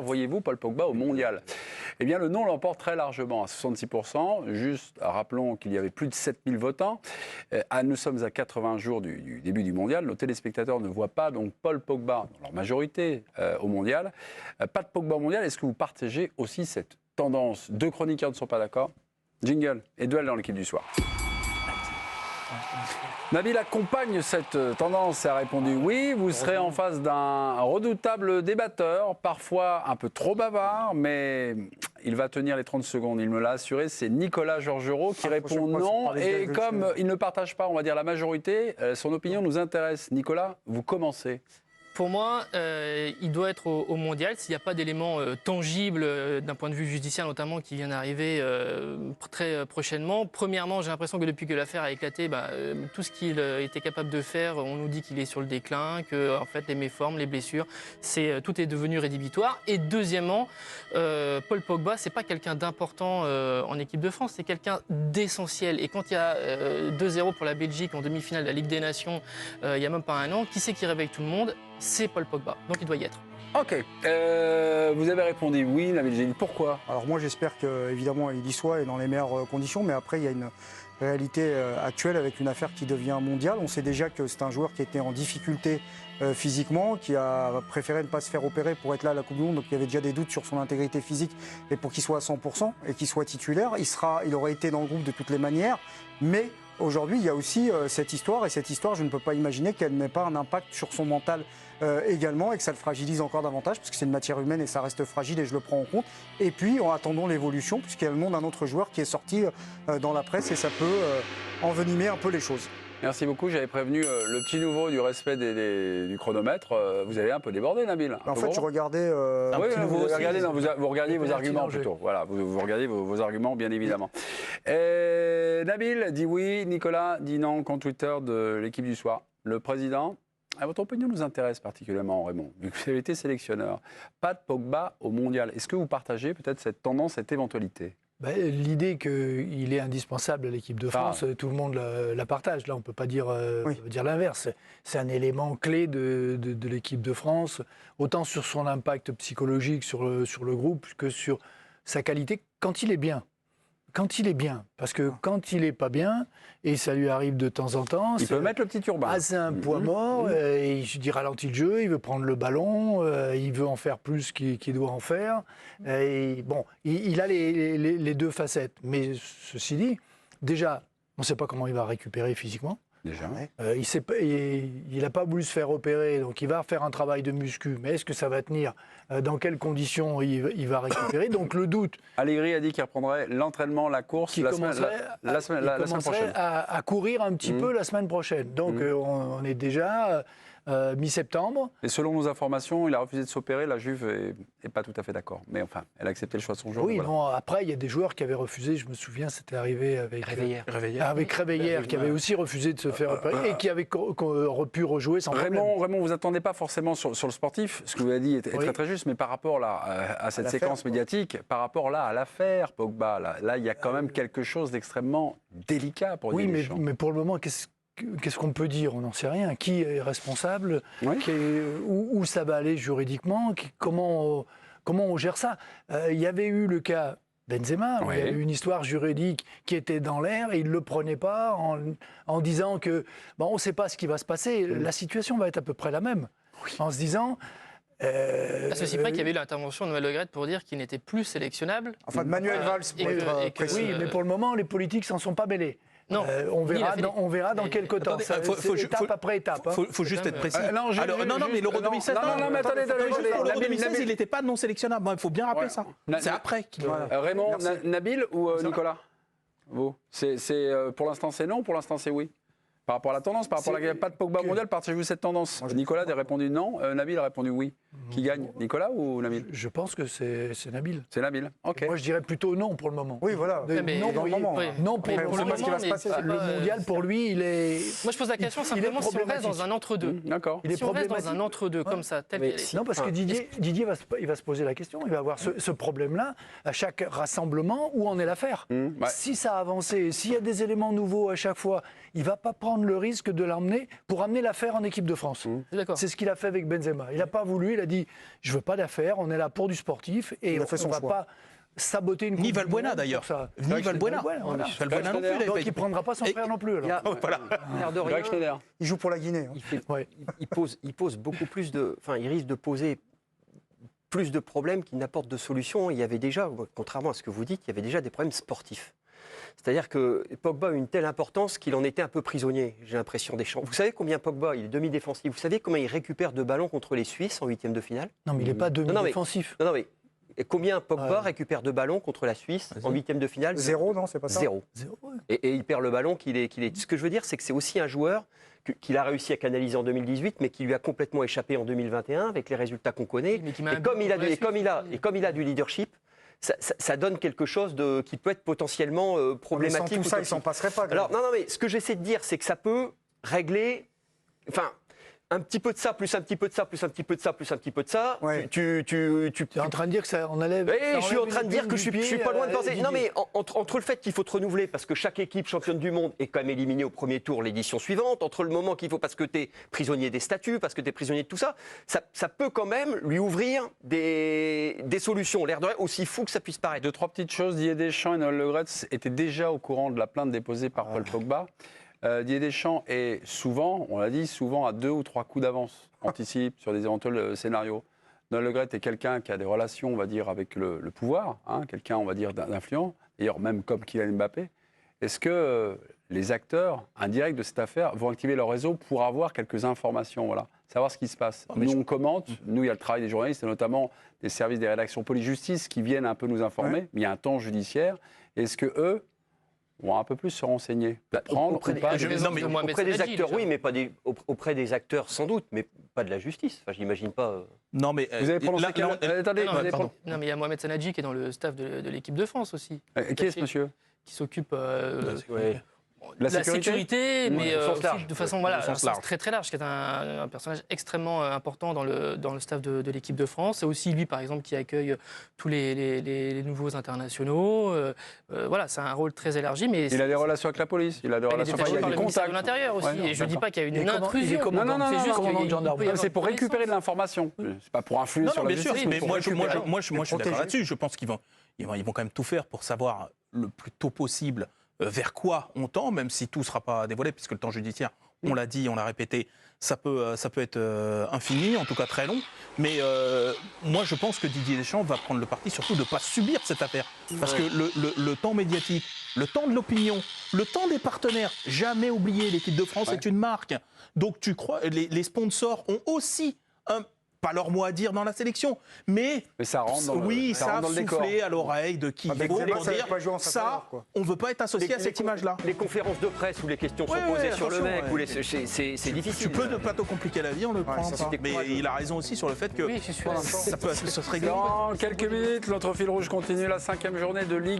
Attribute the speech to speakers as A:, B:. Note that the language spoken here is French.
A: Voyez-vous Paul Pogba au mondial? Eh bien, le non l'emporte très largement, à 66%. Juste, rappelons qu'il y avait plus de 7000 votants. Nous sommes à 80 jours du début du mondial. Nos téléspectateurs ne voient pas donc Paul Pogba, dans leur majorité, au mondial. Pas de Pogba au mondial. Est-ce que vous partagez aussi cette tendance? Deux chroniqueurs ne sont pas d'accord. Jingle et duel dans l'équipe du soir. Nabil accompagne cette tendance et a répondu oui. Vous serez en face d'un redoutable débatteur, parfois un peu trop bavard, mais il va tenir les 30 secondes, il me l'a assuré. C'est Nicolas Georgerot qui répond non. Et comme il ne partage pas, on va dire, la majorité, son opinion nous intéresse. Nicolas, vous commencez.
B: Pour moi, il doit être au mondial. S'il n'y a pas d'éléments tangibles d'un point de vue judiciaire notamment qui viennent arriver très prochainement. Premièrement, j'ai l'impression que depuis que l'affaire a éclaté, tout ce qu'il était capable de faire, on nous dit qu'il est sur le déclin, que en fait les méformes, les blessures, tout est devenu rédhibitoire. Et deuxièmement, Paul Pogba, c'est pas quelqu'un d'important en équipe de France, c'est quelqu'un d'essentiel. Et quand il y a 2-0 pour la Belgique en demi-finale de la Ligue des Nations, il n'y a même pas un an, qui c'est qui réveille tout le monde? C'est Paul Pogba, donc il doit y être.
A: Ok, vous avez répondu oui, Nabil Djellit. Pourquoi?
C: Alors moi j'espère qu'évidemment il y soit et dans les meilleures conditions, mais après il y a une réalité actuelle avec une affaire qui devient mondiale. On sait déjà que c'est un joueur qui était en difficulté physiquement, qui a préféré ne pas se faire opérer pour être là à la Coupe du Monde, donc il y avait déjà des doutes sur son intégrité physique et pour qu'il soit à 100% et qu'il soit titulaire, il aurait été dans le groupe de toutes les manières, mais aujourd'hui il y a aussi cette histoire, et cette histoire je ne peux pas imaginer qu'elle n'ait pas un impact sur son mental également et que ça le fragilise encore davantage parce que c'est une matière humaine et ça reste fragile et je le prends en compte. Et puis en attendant l'évolution, puisqu'il y a le nom d'un autre joueur qui est sorti dans la presse et ça peut envenimer un peu les choses.
A: Merci beaucoup, j'avais prévenu le petit nouveau du respect du chronomètre. Vous avez un peu débordé, Nabil.
C: En fait, je regardais
A: vous regardiez vos arguments plutôt. Voilà, vous regardiez vos arguments, bien évidemment. Nabil dit oui, Nicolas dit non, compte Twitter de l'équipe du soir. Le président, votre opinion nous intéresse particulièrement, Raymond, vu que vous avez été sélectionneur. Pas de Pogba au mondial. Est-ce que vous partagez peut-être cette tendance, cette éventualité?
D: L'idée qu'il est indispensable à l'équipe de France, tout le monde la partage. Là, on ne peut pas dire l'inverse. C'est un élément clé de l'équipe de France, autant sur son impact psychologique sur le groupe que sur sa qualité quand il est bien. Quand il est bien, parce que quand il n'est pas bien, et ça lui arrive de temps en temps...
A: Il peut mettre le petit turban.
D: C'est un poids mort, il ralentit le jeu, il veut prendre le ballon, il veut en faire plus qu'il doit en faire. Il a les deux facettes. Mais ceci dit, déjà, on ne sait pas comment il va récupérer physiquement.
A: Déjà.
D: Il n'a pas voulu se faire opérer, donc il va faire un travail de muscu. Mais est-ce que ça va tenir? Dans quelles conditions il va récupérer? Donc le doute.
A: Allegri a dit qu'il reprendrait l'entraînement, la course la semaine prochaine.
D: À courir un petit peu la semaine prochaine. Donc on est déjà mi-septembre.
A: Et selon nos informations, il a refusé de s'opérer. La Juve n'est pas tout à fait d'accord. Mais enfin, elle a accepté le choix de son joueur.
D: Oui, voilà. Bon, après, il y a des joueurs qui avaient refusé. Je me souviens, c'était arrivé avec Réveillère qui avait aussi refusé de se faire opérer et qui avait pu rejouer sans problème.
A: Raymond, vous n'attendez pas forcément sur le sportif. Ce que vous avez dit est très très juste. Mais par rapport à cette séquence médiatique, par rapport à l'affaire Pogba, là, il y a quand même quelque chose d'extrêmement délicat pour Didier Deschamps.
D: Mais pour le moment, qu'est-ce qu'on peut dire? On n'en sait rien. Qui est responsable? Où ça va aller juridiquement? Comment on gère ça? Il y avait eu le cas Benzema, où il y a eu une histoire juridique qui était dans l'air et il ne le prenait pas en disant que on ne sait pas ce qui va se passer. La situation va être à peu près la même. En se disant...
B: à ceci près qu'il y avait eu l'intervention de Noël Le Graët pour dire qu'il n'était plus sélectionnable.
C: Enfin, de Manuel Valls, pour être précis.
D: Oui, mais pour le moment, les politiques s'en sont pas mêlés.
B: Non,
D: on verra dans quelques temps. Étape après étape.
E: Il faut juste être précis. Mais l'Euro 2016,
A: attendez,
E: il n'était pas non sélectionnable. Il faut bien rappeler ça. C'est après qu'il doit...
A: Raymond, Nabil ou Nicolas? Vous, pour l'instant c'est non, pour l'instant c'est oui? Par rapport à la tendance, par rapport à la pas de Pogba mondial, partagez-vous cette tendance? Nicolas a répondu non, Nabil a répondu oui. Qui gagne, Nicolas ou Nabil?
D: Je pense que c'est Nabil.
A: C'est Nabil, ok.
D: Moi je dirais plutôt non pour le moment.
C: Oui, voilà.
D: Non pour le moment. Non pour le moment,
C: ce qui va se passer.
D: Le mondial pour lui, il est...
B: Moi je pose la question simplement si on reste dans un entre-deux.
A: D'accord.
B: Si on reste dans un entre-deux comme ça, tel qu'elle est.
D: Non, parce que Didier il va se poser la question, il va avoir ce problème-là à chaque rassemblement où en est l'affaire. Si ça a avancé, s'il y a des éléments nouveaux à chaque fois, il ne va pas prendre prendre le risque de l'emmener pour amener l'affaire en équipe de France.
B: D'accord.
D: C'est ce qu'il a fait avec Benzema. Il n'a pas voulu, il a dit je veux pas d'affaires, on est là pour du sportif et on ne va pas saboter une coupe
E: Ni
D: du
E: Valbuena
D: monde
E: d'ailleurs.
D: pour ça.
E: Ni Valbuena.
D: Voilà.
E: Valbuena non plus.
D: Donc il ne prendra pas son frère non plus. Alors.
E: Voilà.
F: L'air de rien,
C: Il joue pour la Guinée.
F: il pose beaucoup plus de... Enfin, il risque de poser plus de problèmes qu'il n'apporte de solutions. Il y avait déjà, contrairement à ce que vous dites, il y avait déjà des problèmes sportifs. C'est-à-dire que Pogba a une telle importance qu'il en était un peu prisonnier, j'ai l'impression, des champs. Vous savez combien Pogba, il est demi-défensif, vous savez combien il récupère de ballons contre les Suisses en huitième de finale?
D: Non, mais il n'est pas demi-défensif.
F: Non, mais et combien Pogba récupère de ballons contre la Suisse en huitième de finale?
C: 0, non, c'est pas ça?
F: 0. Et il perd le ballon qu'il est. Ce que je veux dire, c'est que c'est aussi un joueur qu'il a réussi à canaliser en 2018, mais qui lui a complètement échappé en 2021 avec les résultats qu'on connaît. Et comme il a du leadership, ça donne quelque chose qui peut être potentiellement problématique.
C: Sans tout ça, il s'en passerait pas.
F: Alors, non, mais ce que j'essaie de dire, c'est que ça peut régler... Enfin, un petit peu de ça, plus un petit peu de ça, plus un petit peu de ça, plus un petit peu de ça.
C: Ouais.
F: Tu
D: es en train de dire que ça en enlève.
F: je suis en train de dire que je suis pas loin de penser. Non, mais entre le fait qu'il faut te renouveler parce que chaque équipe championne du monde est quand même éliminée au premier tour l'édition suivante, entre le moment qu'il faut parce que tu es prisonnier des statuts, parce que tu es prisonnier de tout ça, ça peut quand même lui ouvrir des solutions. L'air de rien, aussi fou que ça puisse paraître.
A: Deux, trois petites choses. Didier Deschamps et Noël Le Graët étaient déjà au courant de la plainte déposée par Paul Pogba. Didier Deschamps est souvent, on l'a dit, souvent à 2 ou 3 coups d'avance, anticipe sur des éventuels scénarios. Noël Le Graët est quelqu'un qui a des relations, on va dire, avec le pouvoir, quelqu'un, on va dire, d'influent, d'ailleurs même comme Kylian Mbappé. Est-ce que les acteurs indirects de cette affaire vont activer leur réseau pour avoir quelques informations, voilà, savoir ce qui se passe? Nous, on commente, nous, il y a le travail des journalistes, et notamment des services des rédactions police-justice qui viennent un peu nous informer, mais il y a un temps judiciaire. Est-ce que eux vont un peu plus se renseigner, prendre
F: auprès des acteurs, oui, mais pas auprès des acteurs sans doute, mais pas de la justice. Enfin, j'imagine pas.
E: Non, mais
A: vous avez prononcé attendez,
B: non, mais il y a Mohamed Sanadji qui est dans le staff de l'équipe de France aussi.
A: Qui est ce monsieur?
B: Qui s'occupe
A: la
B: sécurité, mais aussi de façon
E: très
B: très large, qui est un personnage extrêmement important dans le staff de l'équipe de France. C'est aussi lui, par exemple, qui accueille tous les nouveaux internationaux. Voilà, c'est un rôle très élargi. Mais
A: il a des relations avec la police, il a des relations avec
B: le ministère de l'Intérieur aussi. Et je ne dis pas qu'il y a une intrusion.
A: Non,
B: c'est juste
D: commandant de gendarmerie.
A: c'est pour récupérer de l'information. C'est pas pour influer sur la justice.
E: Bien sûr, mais moi je suis d'accord là-dessus. Je pense qu'ils vont quand même tout faire pour savoir le plus tôt possible vers quoi on tend, même si tout ne sera pas dévoilé, puisque le temps judiciaire, on l'a dit, on l'a répété, ça peut être infini, en tout cas très long. Mais moi, je pense que Didier Deschamps va prendre le parti surtout de ne pas subir cette affaire. Parce que le temps médiatique, le temps de l'opinion, le temps des partenaires, jamais oublié, l'équipe de France est une marque. Donc tu crois, les sponsors ont aussi pas leur mot à dire dans la sélection, mais
A: ça rentre dans
E: ça a soufflé à l'oreille de qui il faut pour dire ça, on ne veut pas être associé à cette image-là.
F: Les conférences de presse où les questions sont posées sur le mec, c'est difficile.
E: Tu peux ne pas te compliquer la vie en le prenant, mais il a raison aussi sur le fait que ça peut se régler.
A: Dans quelques minutes, l'autre fil rouge continue la 5e journée de Ligue.